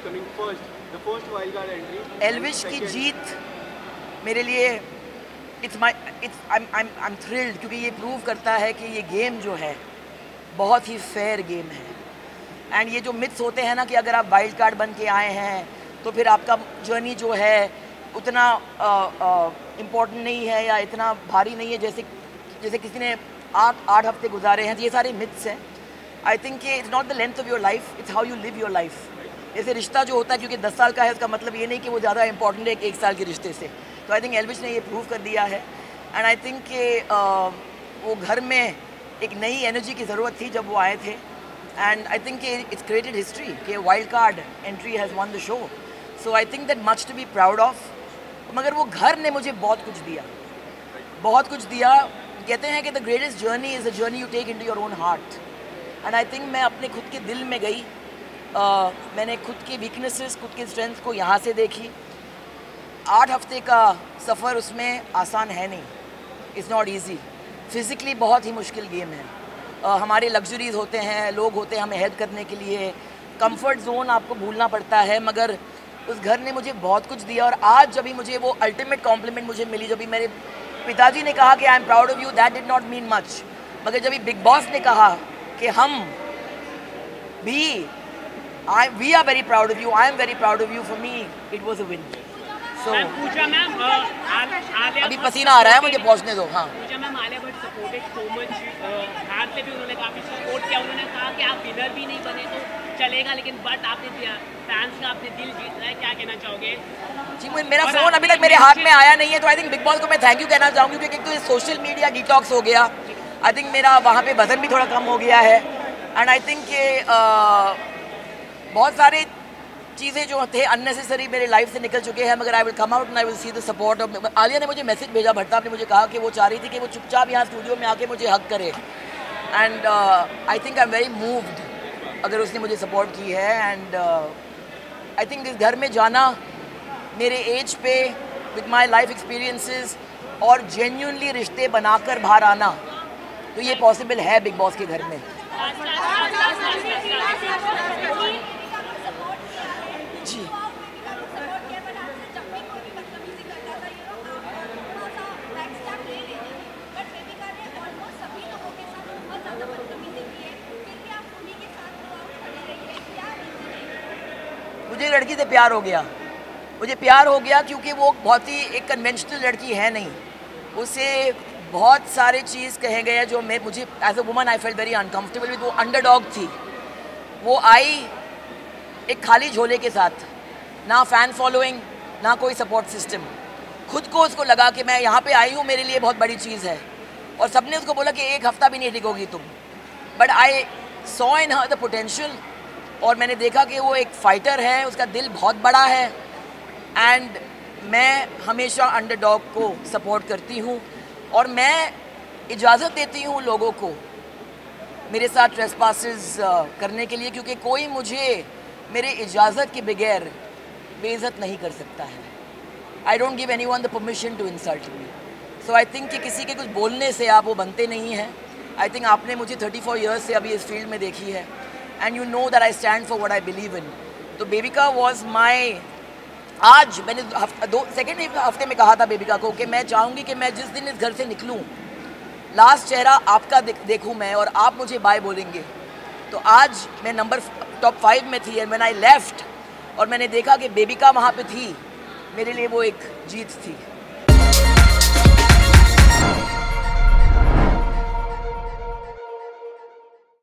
coming first, the first wildcard entry. Elvish की जीत मेरे लिए I'm thrilled क्योंकि ये प्रूव करता है कि ये गेम जो है बहुत ही फेयर गेम है। एंड ये जो मिथ्स होते हैं ना कि अगर आप वाइल्ड कार्ड बन के आए हैं तो फिर आपका जर्नी जो है उतना इम्पोर्टेंट नहीं है या इतना भारी नहीं है जैसे किसी ने 8 हफ्ते गुजारे हैं, तो ये सारे मिथ्स हैं। आई think it's not the length of your life, it's how you live your life. जैसे रिश्ता जो होता है क्योंकि 10 साल का है उसका मतलब ये नहीं कि वो ज़्यादा इंपॉर्टेंट है एक साल के रिश्ते से। तो आई थिंक एल्विश ने ये प्रूव कर दिया है। एंड आई थिंक कि वो घर में एक नई एनर्जी की ज़रूरत थी जब वो आए थे। And I think it's created history कि wild card entry has won the show. So I think that much to be proud of. मगर वो घर ने मुझे बहुत कुछ दिया, बहुत कुछ दिया। कहते हैं कि the greatest journey is the journey you take into your own heart. And I think मैं अपने खुद के दिल में गई। मैंने खुद की वीकनेसेस, खुद की स्ट्रेंथ को यहाँ से देखी। 8 हफ्ते का सफ़र उसमें आसान है नहीं, इट्स नॉट ईजी। फिज़िकली बहुत ही मुश्किल गेम है। हमारे लग्जरीज़ होते हैं, लोग होते हैं हमें हेल्प करने के लिए, कंफर्ट जोन आपको भूलना पड़ता है। मगर उस घर ने मुझे बहुत कुछ दिया। और आज जब भी मुझे वो अल्टीमेट कॉम्प्लीमेंट मुझे मिली, जब भी मेरे पिताजी ने कहा कि I am proud of you, that did not mean much. मगर जब भी बिग बॉस ने कहा कि हम भी we are very proud of you, I am very proud of you, for me it was a win. So अभी पसीना आ रहा है मुझे, पहुँचने दो। हाँ, ma'am Alia Bhatt supported so much, बाहर से भी उन्होंने काफ़ी सपोर्ट किया। उन्होंने कहा कि आप विनर भी नहीं बने तो चलेगा, लेकिन बट आपने दिया, फैंस का आपने दिल जीत रहा है, क्या कहना चाहोगे? जी, मेरा फ़ोन अभी तक मेरे हाथ में आया नहीं है, तो आई थिंक बिग बॉस को मैं थैंक यू कहना चाहूँगी क्योंकि एक तो ये सोशल मीडिया डिटॉक्स हो गया। आई थिंक मेरा वहाँ पे वजन भी थोड़ा कम हो गया है। एंड आई थिंक कि बहुत सारे चीज़ें जो थे अननेसेसरी मेरे लाइफ से निकल चुके हैं। मगर I will come out and I will see the support of. Alia ने मुझे मैसेज भेजा, भट्टा ने मुझे कहा कि वो चाह रही थी कि वो चुपचाप यहाँ स्टूडियो में आके मुझे हक करे। And I think I am very moved अगर उसने मुझे सपोर्ट की है। एंड आई थिंक इस घर में जाना मेरे एज पे विद माई लाइफ एक्सपीरियंसेस और जेन्युइनली रिश्ते बनाकर बाहर आना, तो ये पॉसिबल है बिग बॉस के घर में। जी, मुझे लड़की से प्यार हो गया। मुझे प्यार हो गया क्योंकि वो बहुत ही एक कन्वेंशनल लड़की है नहीं। उसे बहुत सारे चीज़ कहे गए जो मुझे as a woman I felt very uncomfortable with. वो अंडरडॉग थी। वो आई एक खाली झोले के साथ, ना फ़ैन फॉलोइंग, ना कोई सपोर्ट सिस्टम। खुद को उसको लगा कि मैं यहाँ पे आई हूँ, मेरे लिए बहुत बड़ी चीज़ है। और सबने उसको बोला कि 1 हफ्ता भी नहीं टिकोगी तुम। But I saw in her the potential. और मैंने देखा कि वो एक फ़ाइटर है, उसका दिल बहुत बड़ा है। एंड मैं हमेशा अंडरडॉग को सपोर्ट करती हूँ और मैं इजाज़त देती हूँ लोगों को मेरे साथ ट्रेसपासेस करने के लिए, क्योंकि कोई मुझे मेरे इजाज़त के बगैर बेइज्जत नहीं कर सकता है। I don't give anyone the permission to insult me. So I think कि किसी के कुछ बोलने से आप वो बनते नहीं हैं। आई थिंक आपने मुझे 34 ईयर्स से अभी इस फील्ड में देखी है and you know that I stand for what I believe in. तो बेबिका वॉज माई, आज मैंने सेकेंड हफ्ते में कहा था बेबिका को कि मैं चाहूँगी कि मैं जिस दिन इस घर से निकलूँ लास्ट चेहरा आपका देखूँ मैं और आप मुझे बाय बोलेंगे। तो आज मैं नंबर टॉप 5 में थी एंड व्हेन आई लेफ्ट और मैंने देखा कि बेबिका वहाँ पे थी, मेरे लिए वो एक जीत थी।